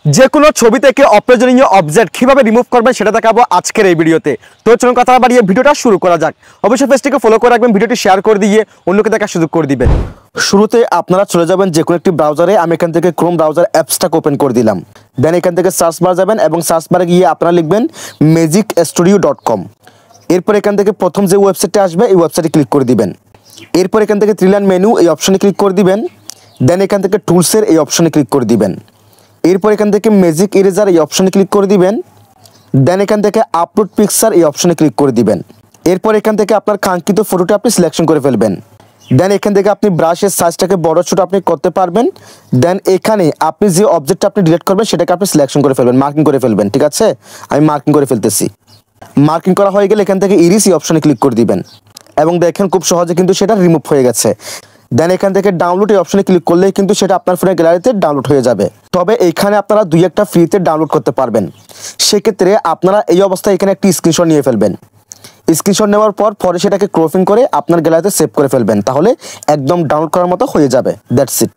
যে কোনো ছবি থেকে অপ্রয়োজনীয় অবজেক্ট কিভাবে রিমুভ করবেন সেটা দেখাবো আজকের এই ভিডিওতে। তো চলুন কথা বাড়িয়ে ভিডিওটা শুরু করা যাক। অবশ্যই পেজটিকে ফলো করে রাখবেন, ভিডিওটি শেয়ার করে দিয়ে অন্যকে দেখার সুযোগ করে দিবেন। শুরুতে আপনারা চলে যাবেন যে কোনো একটি ব্রাউজারে। আমি এখান থেকে ক্রোম ব্রাউজার অ্যাপসটাকে ওপেন করে দিলাম। দেন এখান থেকে সার্চ বার যাবেন এবং সার্চ বারে গিয়ে আপনারা লিখবেন magicstudio.com। এরপর এখান থেকে প্রথম যে ওয়েবসাইটটা আসবে এই ওয়েবসাইটে ক্লিক করে দিবেন। এরপর এখান থেকে থ্রি লাইন মেনু এই অপশনে ক্লিক করে দিবেন। দেন এখান থেকে টুলসের এই অপশনে ক্লিক করে দিবেন। এরপর এখান থেকে ম্যাজিক ইরেজার এই অপশনে ক্লিক করে দিবেন। দেন এখান থেকে আপলোড পিকচার এই অপশনে ক্লিক করে দিবেন। এরপর এখান থেকে আপনার কাঙ্ক্ষিত ফটোটা আপনি সিলেকশন করে ফেলবেন। দেন এখান থেকে আপনি ব্রাশের সাইজটাকে বড় ছোট আপনি করতে পারবেন। দেন এখানে আপনি যে অবজেক্টটা আপনি ডিলিট করবেন সেটাকে আপনি সিলেকশন করে ফেলবেন, মার্কিং করে ফেলবেন। ঠিক আছে, আমি মার্কিং করে ফেলতেছি। মার্কিং করা হয়ে গেলে এখান থেকে ইরিস এই অপশনে ক্লিক করে দিবেন এবং দেখেন খুব সহজে কিন্তু সেটা রিমুভ হয়ে গেছে। দেন এখান থেকে ডাউনলোড এই অপশনে ক্লিক করলেই কিন্তু সেটা আপনার ফোনের গ্যালারিতে ডাউনলোড হয়ে যাবে। তবে এইখানে আপনারা দুই একটা ফ্রিতে ডাউনলোড করতে পারবেন। সেক্ষেত্রে আপনারা এই অবস্থায় এখানে একটি স্ক্রিনশট নিয়ে ফেলবেন। স্ক্রিনশট নেওয়ার পর পরে সেটাকে ক্রপিং করে আপনার গ্যালারিতে সেভ করে ফেলবেন, তাহলে একদম ডাউনলোড করার মতো হয়ে যাবে। That's it.